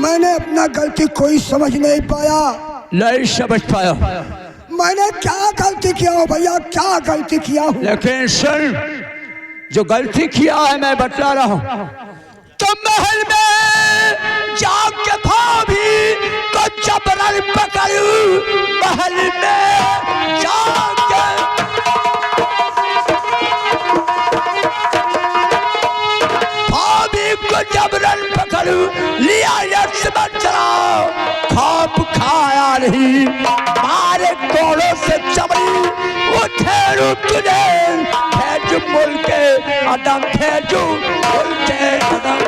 मैंने अपना गलती कोई समझ नहीं पाया। नहीं समझ पाया। मैंने क्या गलती किया हूँ भैया, क्या गलती किया हूँ? लेकिन सुन, जो गलती किया है मैं बतला रहा हूँ। तो महल में जाके भाभी को जबरन पकड़ू, महल में जाके भाभी को जबरन पकड़ू, लिया यशमत चलाओ, खाप खाया नहीं, मारे कोड़ों से चमड़ी उठेरू तुझे, भेजू मुल्के अदम, भेजू मुल्के अदम।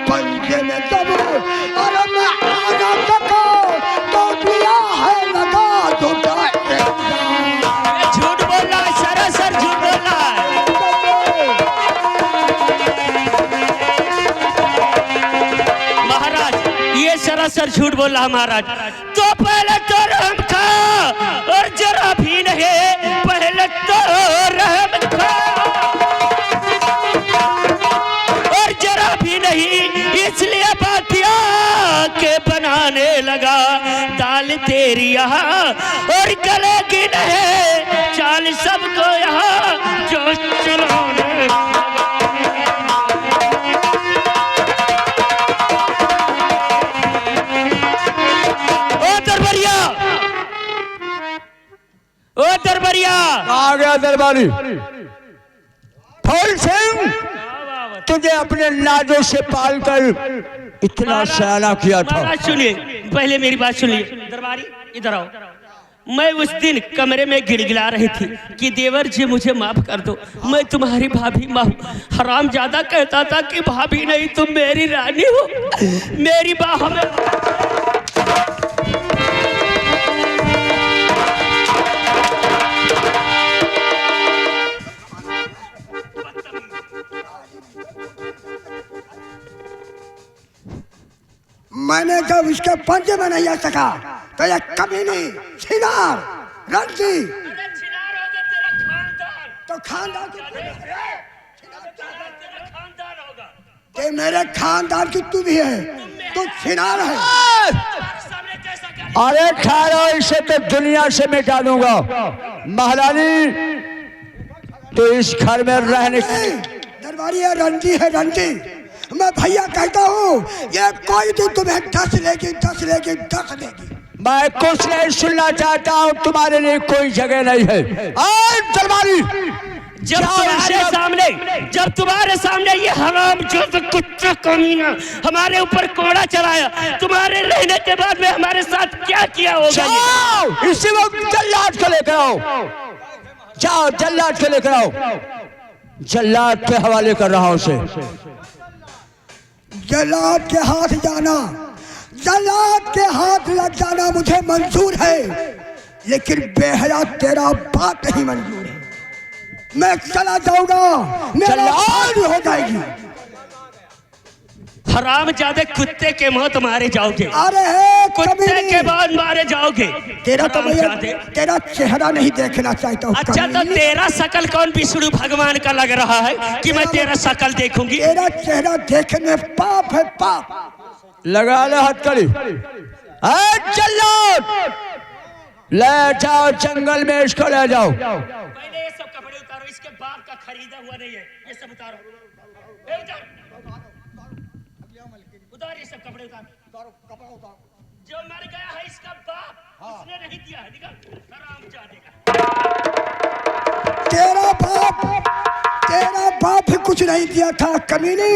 पंजे में जब और मैं आना सका तो दिया है लगा तो झूठ बोल रहा है, सरासर झूठ बोल रहा है। महाराज ये सरासर झूठ बोल रहा है महाराज। तो पहले तो रहम खा और जरा भी नहीं, पहले तो रहम खा और जरा भी नहीं, इसलिए बातिया के बनाने लगा दाल तेरी यहाँ और गले की नहीं चाल सबको यहाँ जो चलाने। ओ दरबारिया, ओ दरबारिया, आ गया दरबारी। फौल सिंह, तुझे अपने नाजों से पालकर इतना सयाना किया था। महाराज सुनिए, पहले मेरी बात सुनिए। दरबारी इधर आओ। मैं उस दिन कमरे में गिड़गिड़ा रही थी कि देवर जी मुझे माफ कर दो, मैं तुम्हारी भाभी माँ हूँ। हराम ज्यादा कहता था कि भाभी नहीं तुम मेरी रानी हो, मेरी बाहों में। मैंने जब इसके पंजे में नहीं आ सका तो ये कमीनी, छिनार, रंजी तो खानदान के मेरे खानदान की तू भी है, तू छिनार है। अरे ठहरो, इसे तो दुनिया से मिटा दूंगा। महारानी तो इस घर में रहने दरबारी है, रंजी है, रंजी। मैं भैया कहता हूँ ये कोई दिन तुम्हें 10 लेगी, 10 लेगी, 10 लेगी। मैं कुछ नहीं सुनना चाहता हूँ, तुम्हारे लिए कोई जगह नहीं है। दरबारी, जब तुम्हारे सामने ये हराम जो कुत्ता कमीना हमारे ऊपर कोड़ा चलाया, तुम्हारे रहने के बाद में हमारे साथ क्या किया होगा? जाओ इसी वक्त जल्लाद को लेकर आओ, जाओ जल्लाद को लेकर आओ। जल्लाद के हवाले कर रहा हूँ उसे। जल्लाद के हाथ जाना, जल्लाद के हाथ लग जाना मुझे मंजूर है, लेकिन बेहया तेरा बात नहीं मंजूर है। मैं चला जाऊंगा, मेरा हो जाएगी। हराम जादे कुत्ते के मौत मारे जाओगे। अरे कुत्ते के बाद मारे जाओगे। तेरा तो तेरा चेहरा नहीं देखना चाहता हूँ। अच्छा तो तेरा शकल कौन विष्णु भगवान का लग रहा है कि मैं तेरा शकल देखूंगी? तेरा चेहरा देखने पाप है, पाप। लगा ले हथकड़ी। चलो ले जाओ जंगल में, इसको ले जाओ। पहले ये सब कपड़े उतारो, इसके बाप का खरीदा हुआ नहीं है, ये सब उतारो। उतार ये सब कपड़े, उतारो कपड़ा उतारो। जो मर गया है इसका बाप, उसने नहीं दिया है, निकल हरामजादे का। तेरा बाप भी कुछ नहीं दिया था कमीनी।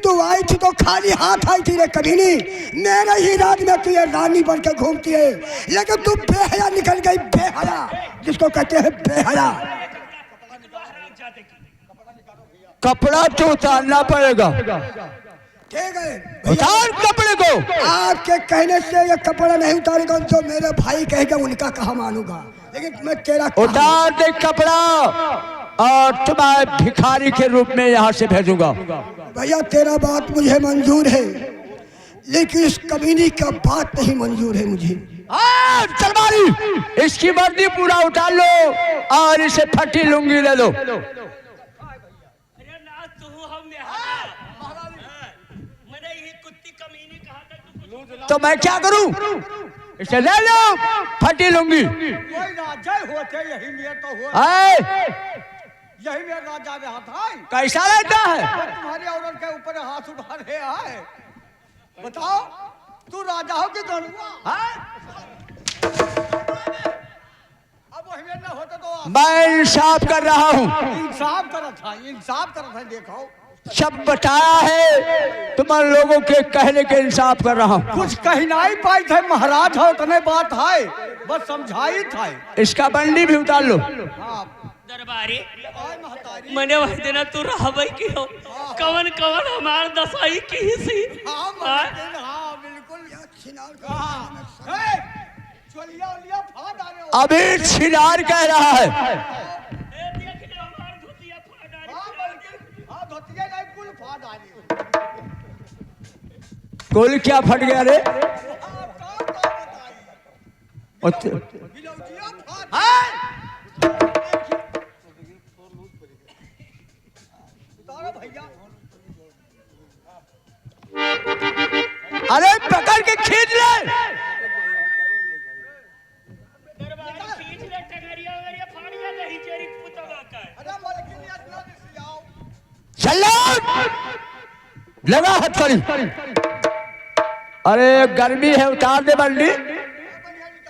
तू आई थी तो खाली हाथ आई थी रे कमीनी। मेरे ही राज में तू ये रानी बन के घूमती है, लेकिन तू बेहया निकल गई, बेहया जिसको कहते हैं बेहया। कपड़ा तो उतारना पड़ेगा। ठीक है उतार कपड़े को। आपके कहने से ये कपड़ा नहीं उतारेगा जो मेरे भाई कहेगा उनका कहा मानूंगा, लेकिन मैं तेरा उतार दे कपड़ा और तुम्हारे भिखारी के रूप में यहाँ से भेजूंगा। भैया तेरा बात मुझे मंजूर है, लेकिन इस कमीनी का बात नहीं मंजूर है मुझे। चलवारी इसकी वर्दी पूरा उतार लो और इसे फटी लुंगी ले लो। अरे ना तू हम मैंने ये कुत्ती कमीनी कहा था तो मैं क्या करूं? इसे ले लो फटी लुंगी। कोई राजा होते यही में तो हो, आए, यही में राजा में हाथ है। कैसा रहता है? तुम्हारी औरत के ऊपर हाथ उठा रहे है, बताओ तू राजा हो कि धनुआ? अब वही में न होता तो मैं इंसाफ कर रहा हूँ, इंसाफ करत है, इंसाफ करत है। देखो सब बताया है, तुम लोगों के कहने के इंसाफ कर रहा हूँ। कुछ कहना ही पाई थे महाराज हो तने बात है, बस समझाई था। इसका बंडी भी उतार लो। हाँ दरबारी महतारी, मैंने वही देना तू रहबई की हो, कवन कवन हमार दसाई की ही सी। हाँ महतारी, हाँ बिल्कुल। चलिया उलिया फाड़ डाले हो। अभी छिनार कह रहा है। देख ले हमार धोतिया फाड़ डाली। हाँ बल्कि हाँ धोतिया नहीं कुल फाड़ डाले। कुल क्या फट गया रे? हाँ का बताई, बिलौजिया फाड़ उतारो भैया। अरे पकड़ के खींच ले। दरबारी खींच ले टंगरिया वगरिया फाड़िया नहीं चेरी पुतवा का है। अरे मलकिन या इतना दिसियाओ। चलो लगा हाथ करी। अरे गर्मी है, उतार दे बंडी,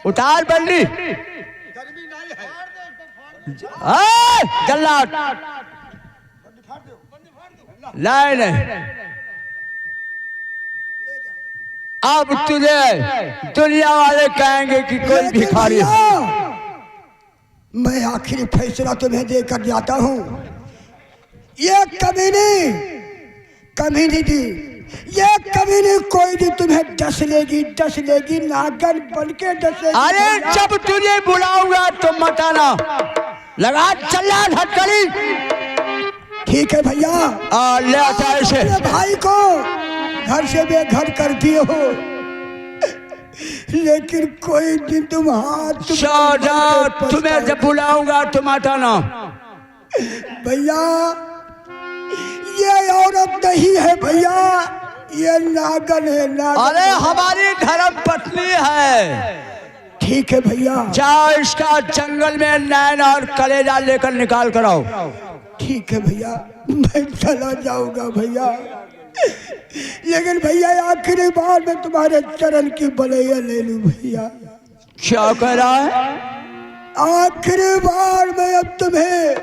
उतार बंडी। गर्मी नहीं है। जल्लाद नहीं नहीं, अब तुझे दुनिया वाले कहेंगे कि कोई लेकिन भिखारी है। भैया, मैं आखिरी फैसला तुम्हें देकर जाता हूँ। ये कमीनी दी, ये कमीनी कोई भी तुम्हें डस लेगी नागन बन के डसेगी। अरे जब तुझे बुलाऊंगा तो मत आना। लगा चल्ला हटकड़ी। ठीक है भैया, ले आता है इसे। अपने भाई को घर से बेघर कर दिए हो, लेकिन कोई दिन तुम हाथ तुम्हें जब बुलाऊंगा तुम मत आना। भैया ये औरत नहीं है भैया, ये नागन है नागन। अरे हमारी धर्म पत्नी है। ठीक है भैया, जाओ इसका जंगल में नैन और कलेजा लेकर निकाल कर आओ। ठीक है भैया, मैं चला जाऊंगा भैया, लेकिन भैया आखिरी बार मैं तुम्हारे चरण की बलैया ले लूं भैया। क्या कह रहा है? आखिरी बार मैं अब तुम्हें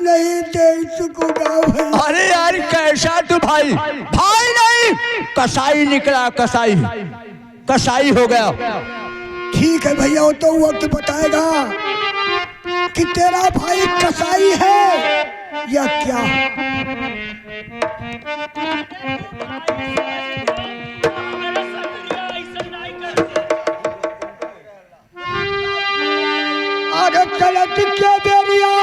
नहीं दे सकूंगा भैया। अरे यार कैसा तू भाई? भाई नहीं, कसाई निकला, कसाई हो गया। ठीक है भैया, वो तो वक्त बताएगा कि तेरा भाई कसाई है या क्या। अरे चलत के बेरिया,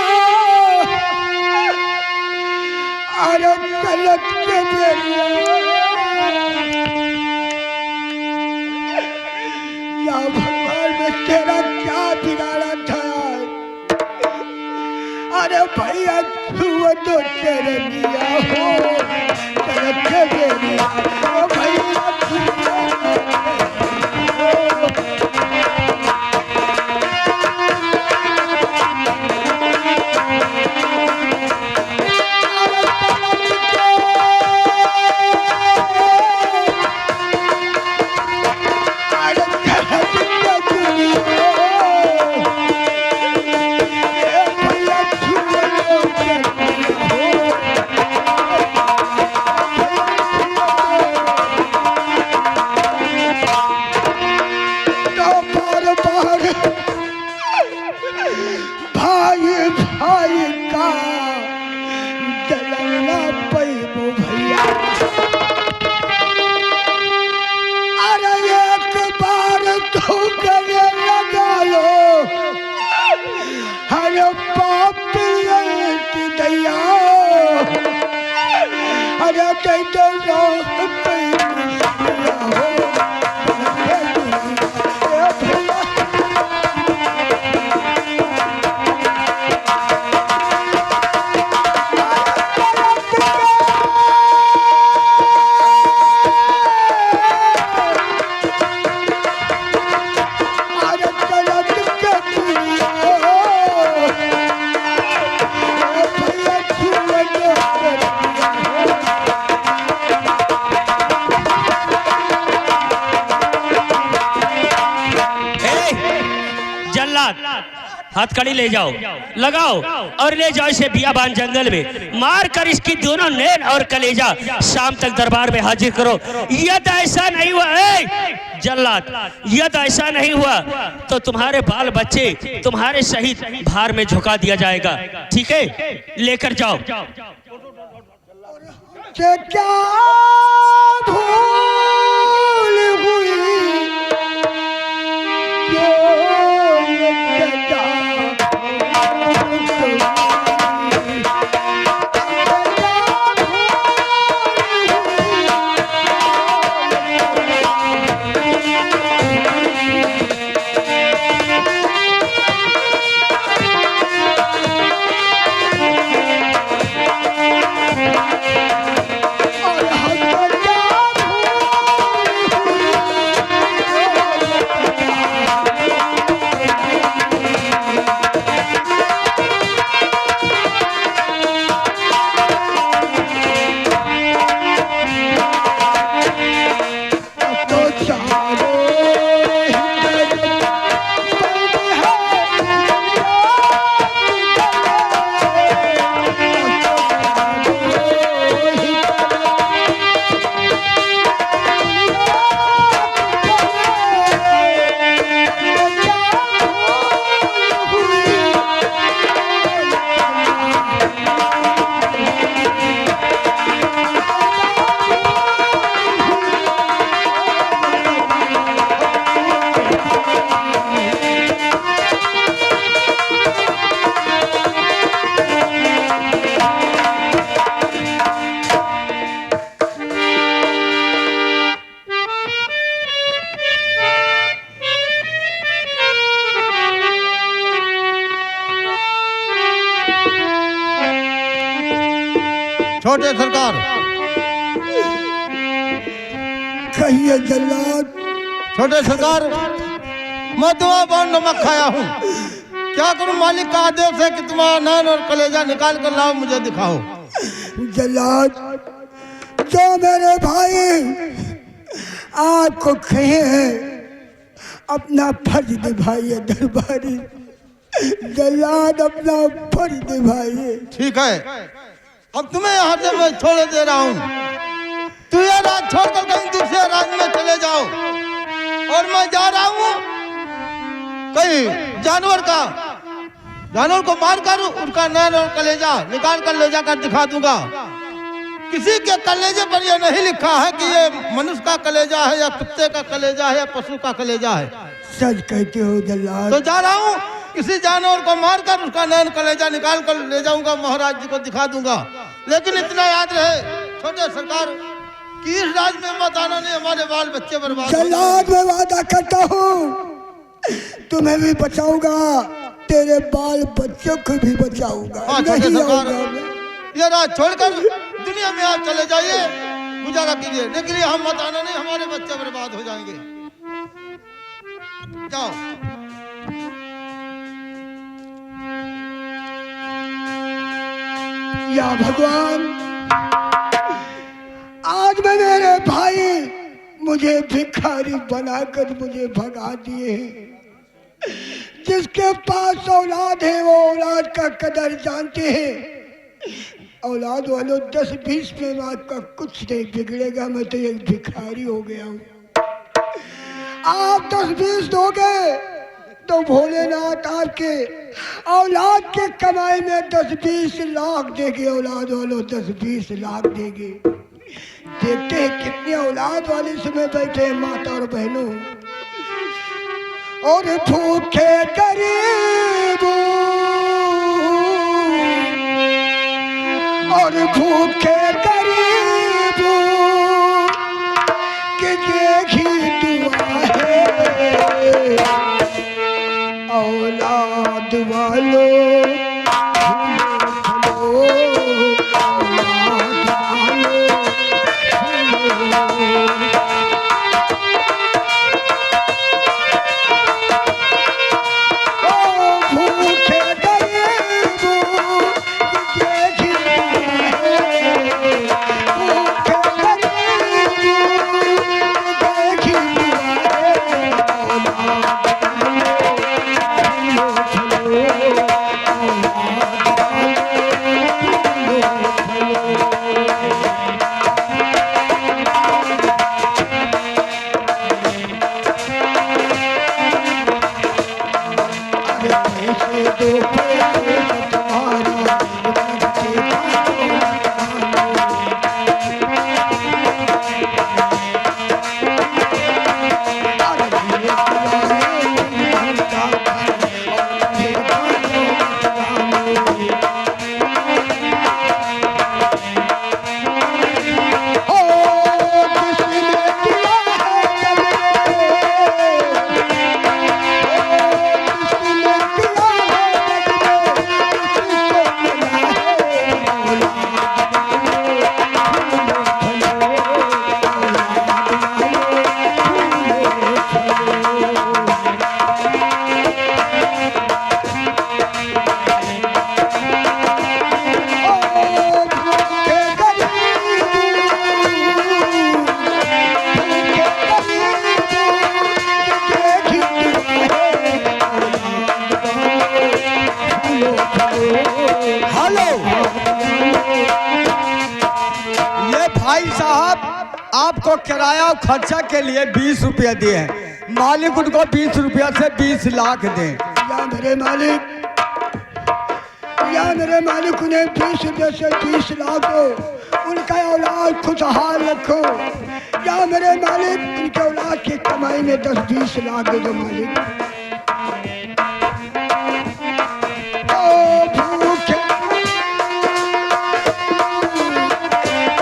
अरे चलत के बेरिया, या भगवान में तेरा क्या बिगाड़ा था। अरे भैया छुआ तो तेरे लिया हो, चलत के बेरिया, ओ भैया छुआ हथकड़ी ले जाओ, लगाओ और ले जाओ इसे बियाबान जंगल में, मार कर इसकी दोनों नैन और कलेजा शाम तक दरबार में हाजिर करो। यदि ऐसा नहीं हुआ जल्लाद, यदि ऐसा नहीं हुआ तो तुम्हारे बाल बच्चे तुम्हारे सहित भार में झुका दिया जाएगा। ठीक है, लेकर जाओ। क्या भूल हुई छोटे सरकार। कहिए जल्लाद। छोटे सरकार, मैं दुआ बांध नमक खाया हूँ, क्या करूँ? मालिक का आदेश है कि तुम्हारा नान और कलेजा निकाल कर लाओ, मुझे दिखाओ। जल्लाद, जो मेरे भाई आपको कहे हैं अपना फर्ज निभाइए दरबारी। जल्लाद, अपना फर्ज निभाइए। ठीक है, अब तुम्हें यहाँ से मैं छोड़ दे रहा हूँ। तू ये राज छोड़कर कहीं दूसरे राज्य में चले जाओ, और मैं जा रहा हूँ कहीं जानवर को मारकर उनका नैन और कलेजा निकाल कर ले जाकर दिखा दूंगा। किसी के कलेजे पर यह नहीं लिखा है कि ये मनुष्य का कलेजा है या कुत्ते का कलेजा है या पशु का कलेजा है। सच कहते हो जल्लाद। तो जा रहा हूँ, किसी जानवर को मारकर उसका नैन कलेजा निकाल कर ले जाऊंगा, महाराज जी को दिखा दूंगा। लेकिन इतना याद रहे छोटे सरकार कि इस राज में मत आना, नहीं हमारे बाल बच्चे बर्बाद। जल्लाद, मैं वादा करता हूँ तुम्हें भी बचाऊंगा, तेरे बाल बच्चों को भी बचाऊंगा। नहीं आऊंगा मैं। ये राज छोड़कर दुनिया में आप चले जाइए, गुजारा कीजिए। निकलिए, हम मत आना, नहीं हमारे बच्चे बर्बाद हो जाएंगे। जाओ। या भगवान, आज में मेरे भाई मुझे भिखारी बनाकर मुझे भगा दिए हैं। जिसके पास औलाद है वो औलाद का कदर जानते हैं। औलाद वालों 10-20 में आपका कुछ नहीं बिगड़ेगा, मैं तो एक भिखारी हो गया हूँ। आप 10-20 दोगे तो भोलेनाथ आपके औलाद के कमाई में 10-20 लाख देंगे। औलाद वालों 10-20 लाख देंगे। देखते हैं कितने औलाद वाले समय बैठे हैं माता और बहनों। और भूखे गरीबों और भूखे गरीबों के देखी दुआ है। औलाद वालों आपको किराया और खर्चा के लिए 20 रुपया दिए हैं। मालिक उनको 20 रुपया से 20 लाख दें। या मेरे मालिक, या मेरे मालिक उन्हें 20 रुपये से 20 लाख दो, उनका औलाद खुशहाल रखो। या मेरे मालिक उनके औलाद की कमाई में 10-20 लाख दे दो मालिक। ओ भूखे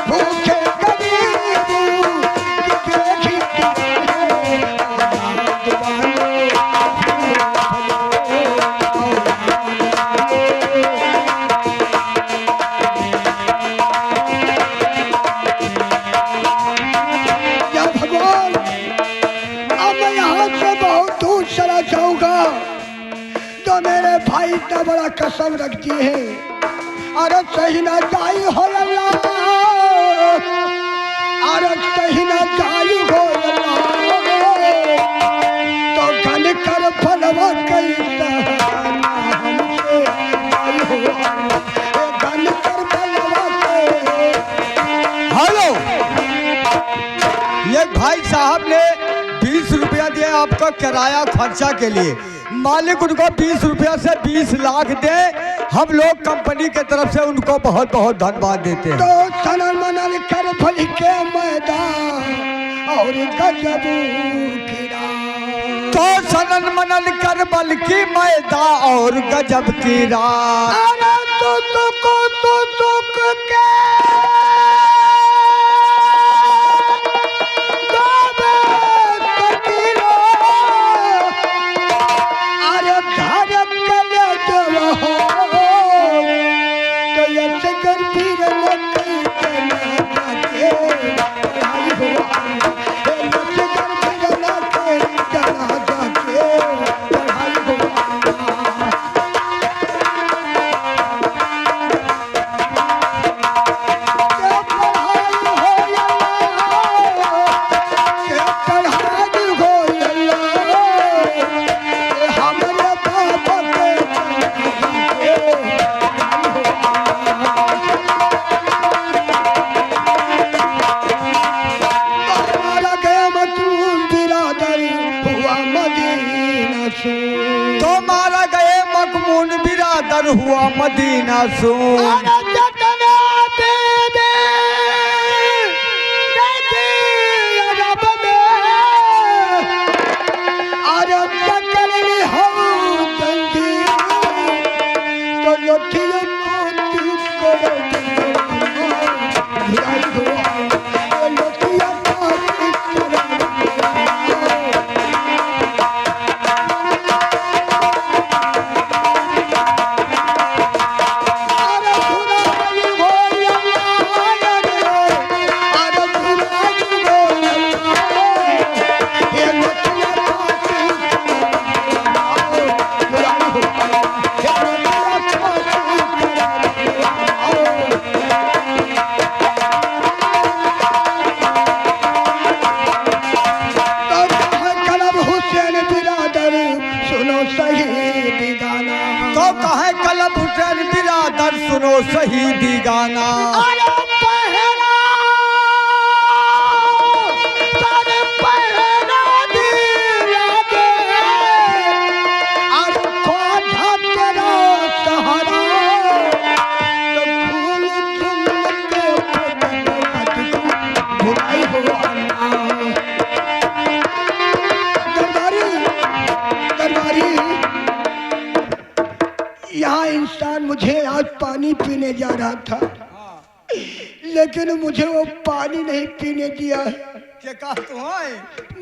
भूखे गरीबों की देखी या भगवान, अब मैं यहाँ से बहुत दूर चला जाऊंगा। तो मेरे भाई इतना बड़ा कसम रख दिए हैं, अरे सही ना जाई हो अल्लाह, अरे सही ना जाई हो अल्लाह, तो घन कर फलवा कैसा हमसे जाई हो अल्लाह, घन कर फलवा हेलो, ये भाई साहब ने 20 रुपया दिया आपको किराया खर्चा के लिए। मालिक उनको 20 रुपया से 20 लाख दे। हम लोग कंपनी के तरफ से उनको बहुत बहुत धन्यवाद देते हैं। तो सनन मनन कर भल के मैदान और गजब कीड़ा, तो सनन मनन कर बल की मैदा और गजब की रात। अरे तो के गावे तकीरो, अरे धारक कले देव हो, तो यश कर पीर लकी चला जाके पढ़ाई हो, यश कर पीर लकी चला जाके पढ़ाई हो। तो मारा गए मकमून बिरादर हुआ मदीना सो। तो कहे कलब हुसैन बिरादर सुनो शहीदी गाना। यहाँ इंसान मुझे आज पानी पीने जा रहा था, लेकिन मुझे वो पानी नहीं पीने दिया है। क्या कहा तू है?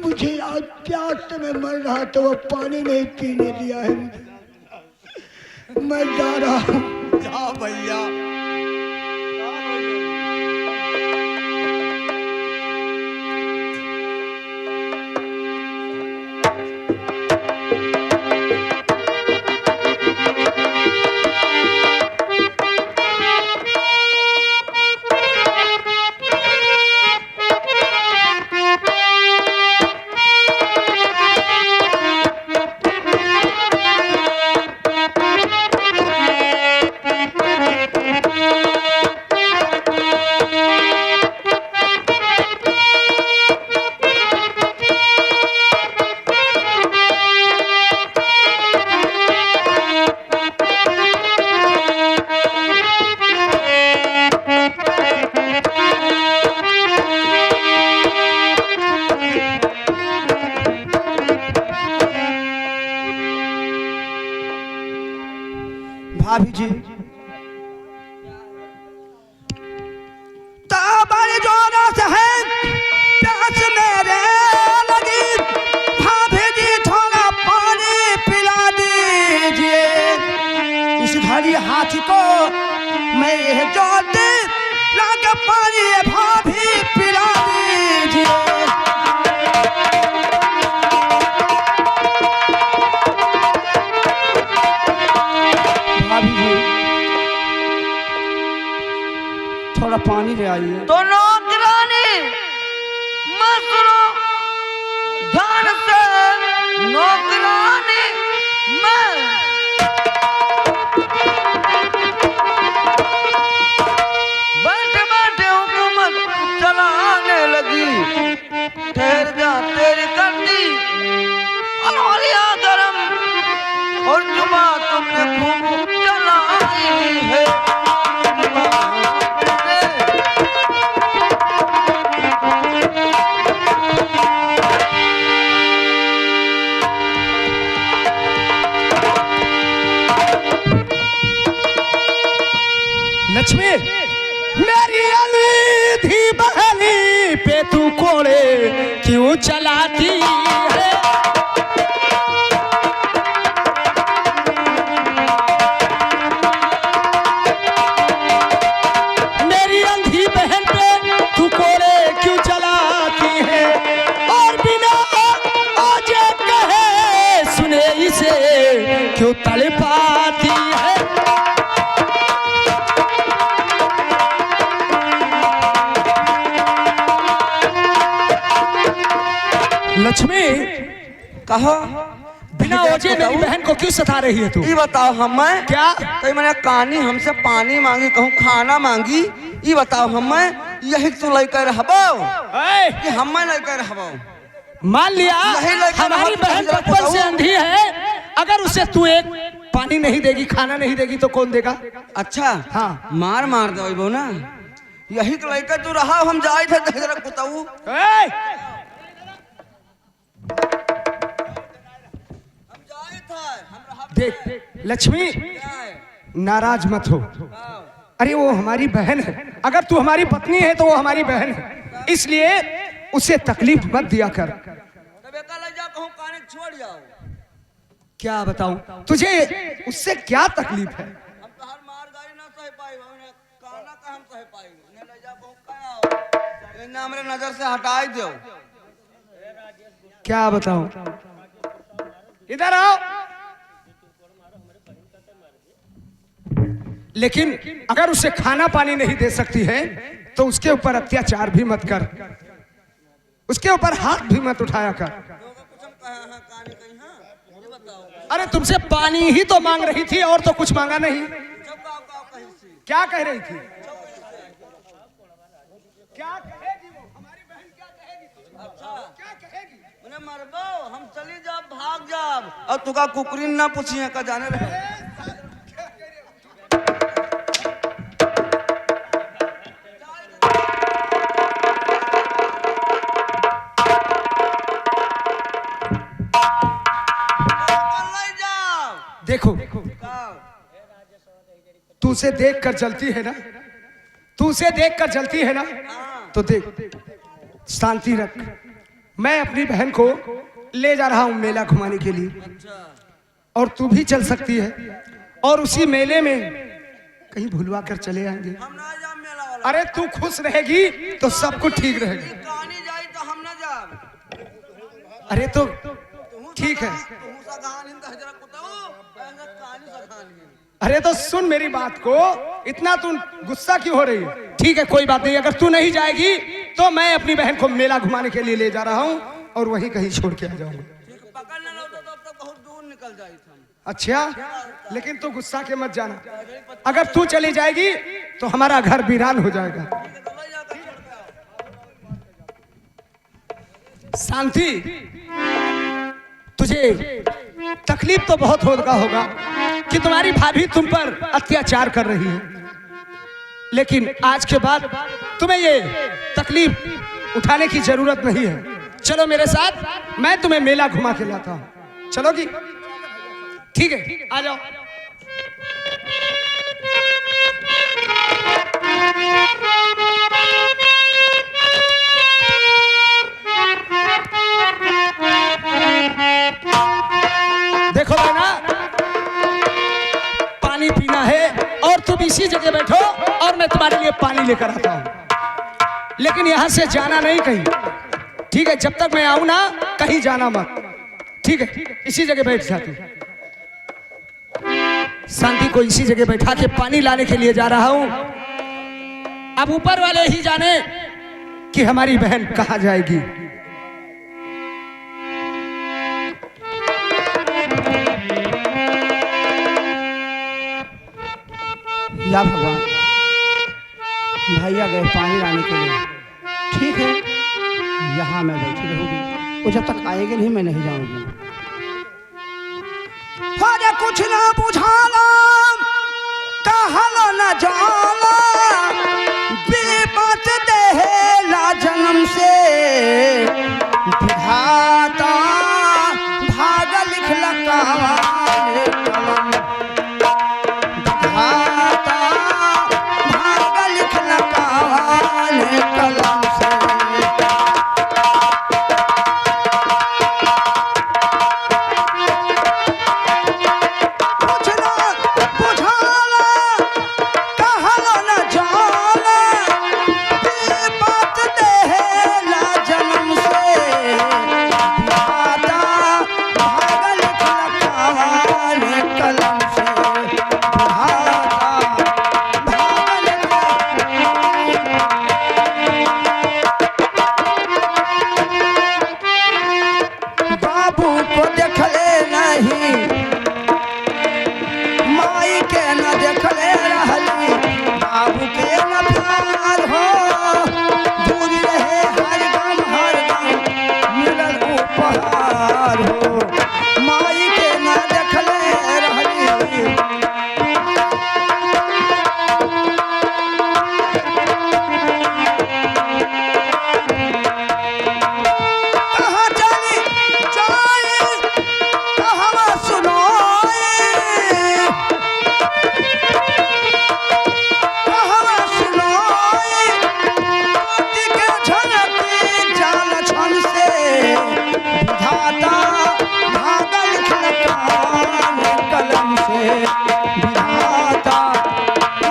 मुझे आज प्यास से मैं मर रहा था, वो पानी नहीं पीने दिया है मुझे। मैं जा रहा हूँ। जा भैया। भाभी जी बड़े जोरों से है प्यास मेरे लगी, भाभी जी थोड़ा पानी पिला दीजिए। इस घड़ी हाथी को मैं ये जोर दे लाके पानी भाभी पिला दीजिए। भाभी जी थोड़ा पानी ले आइए। तो नौकरानी मत सुनो ध्यान से, नौकरानी मैं बैठे बैठे हुकूमत चलाने लगी, ठहर जा तेरी करती और होलिया गरम और जुबा तुमने खूब चलाई है। लक्ष्मी मेरी अली थी बहली पे तू कोड़े क्यों चलाती है? मेरी अंधी बहन पे तू कोड़े क्यों चलाती है? और बिना आजे कहे सुने इसे क्यों तड़पाती है? लक्ष्मी कहो बिना वजह मेरी बहन को क्यों सता रही है तू? ये बताओ हमें क्या? तो मैंने कहानी हमसे पानी मांगी, कहूँ खाना मांगी, ये बताओ हमें यही तो लेकर रहबो कि हमें लेकर रहबो? मान लिया यही लेकर हमारी रहब, बहन जरा बचपन से बताओ। अंधी है, अगर उसे तू एक पानी नहीं देगी, खाना नहीं देगी तो कौन देगा? अच्छा हाँ। मार दो ना, यही तो लेकर तू रहा, हम जाए थे जरा बताऊ। देख लक्ष्मी नाराज मत हो, अरे वो हमारी बहन है, अगर तू हमारी पत्नी है तो वो हमारी बहन है, इसलिए उसे तकलीफ मत दिया कर। छोड़ जाओ। क्या बताऊं तुझे, उससे क्या तकलीफ है? हम तो हर मार गाड़ी ना सह पाई, काना का हम सह पाई, ने ले जा कहूं का इन्हें हमरे नजर से हटाई दो। क्या बताऊं, इधर आओ। लेकिन अगर उसे खाना पानी नहीं दे सकती है तो उसके ऊपर अत्याचार भी मत कर, उसके ऊपर हाथ भी मत उठाया कर। अरे तुमसे पानी ही तो मांग रही थी और तो कुछ मांगा नहीं। क्या कह रही थी? क्या कहेगी वो? हमारी बहन क्या कहेगी? अच्छा क्या कहेगी? उन्हें मरबो, हम चली जाब, भाग जाब, और तुका कुकरीन ना पूछिए का जाने रहे। देखो तू उसे देख कर जलती है ना, तू उसे देख कर जलती है ना, तो देख शांति रख। मैं अपनी बहन को ले जा रहा हूं मेला घुमाने के लिए, और तू भी चल सकती है, और उसी मेले में कहीं भुलवा कर चले आएंगे। हम ना जाब मेला वाला। अरे तू खुश रहेगी तो सब कुछ ठीक रहेगा। कहानी जाई तो हम ना जाब। अरे तो ठीक है, अरे तो सुन मेरी बात को, इतना तू गुस्सा क्यों हो रही है? ठीक है कोई बात नहीं, अगर तू नहीं जाएगी तो मैं अपनी बहन को मेला घुमाने के लिए ले जा रहा हूँ और वहीं कहीं छोड़ के आ जाऊंगा। पकड़ना ना तो अब तक बहुत दूर निकल जाए। अच्छा लेकिन तू गुस्सा के मत जाना, अगर तू चली जाएगी तो हमारा घर वीरान हो जाएगा। शांति, तुझे तकलीफ तो बहुत होगा कि तुम्हारी भाभी तुम पर अत्याचार कर रही है, लेकिन आज के बाद तुम्हें ये तकलीफ उठाने की जरूरत नहीं है। चलो मेरे साथ, मैं तुम्हें मेला घुमा के लाता हूं, चलोगी? ठीक है आ जाओ। मैं तुम्हारे लिए पानी लेकर आता हूँ, लेकिन यहाँ से जाना नहीं कहीं, ठीक है? जब तक मैं आऊँ ना कहीं जाना मत, ठीक है? इसी जगह बैठ जाती, शांति को इसी जगह बैठा के पानी लाने के लिए जा रहा हूँ। अब ऊपर वाले ही जाने कि हमारी बहन कहाँ जाएगी। या भगवान, भैया गए पानी लाने के लिए, ठीक है, यहाँ मैं बैठी रहूंगी, वो जब तक आएंगे नहीं मैं नहीं जाऊंगी। अरे कुछ ना बुझाना कहलो न जाना, बेबात देला जन्म से विधाता भाग लिख लकावाने कलम, विधाता भाग लिख लकावाने कलम से। कुछ ना बुझाना कहलो न जाना, बेबात देला जन्म से विधाता भाग लिख लकावाने कलम से, विधाता भाग लिख। बाबू को देखले नहीं, माई के न देखले रहली, बाबू के न प्यार हो, दूर रहे हर गम मिलल उपहार हो, माई के न देखले रहली। कहाँ चली जाए कहवा सुनाए, कहवा सुनाए, मोती के झलकी जाल छन से विधाता भाग लिख लकावाने कलम से, विधाता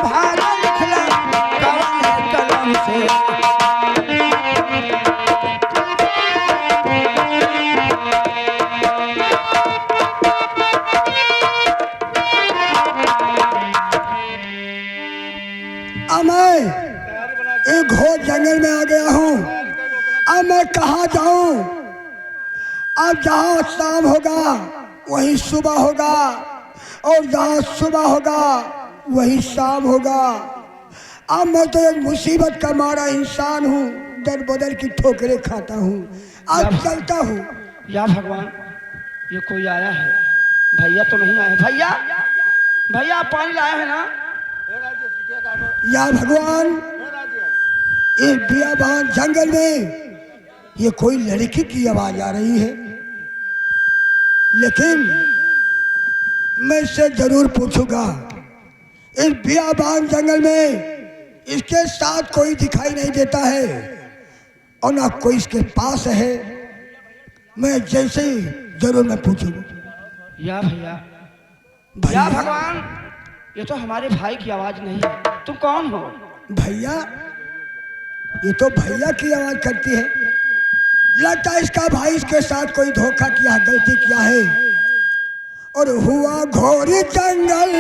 भाग लिख लकावाने कलम से। अब मैं एक घोर जंगल में आ गया हूँ, अब मैं कहाँ जाऊँ? अब जहाँ शाम होगा वहीं सुबह होगा, और जहाँ सुबह होगा वहीं शाम होगा। अब मैं तो एक मुसीबत का मारा इंसान हूँ, दर बदर की ठोकरें खाता हूँ, अब चलता हूँ। या भगवान, ये कोई आया है? भैया तो नहीं आए। भैया, भैया आप पानी लाए हैं ना? या भगवान, इस बियाबान जंगल में ये कोई लड़की की आवाज आ रही है, लेकिन मैं इससे जरूर पूछूंगा। इस बियाबान जंगल में इसके साथ कोई दिखाई नहीं देता है और ना कोई इसके पास है, मैं जैसे ही जरूर मैं पूछूंगा। या भैया, भैया, या भगवान, ये तो हमारे भाई की आवाज नहीं है। तुम कौन हो? भैया, ये तो भैया की आवाज करती है, लगता है इसका भाई इसके साथ कोई धोखा किया, गलती किया है और हुआ घोर जंगल।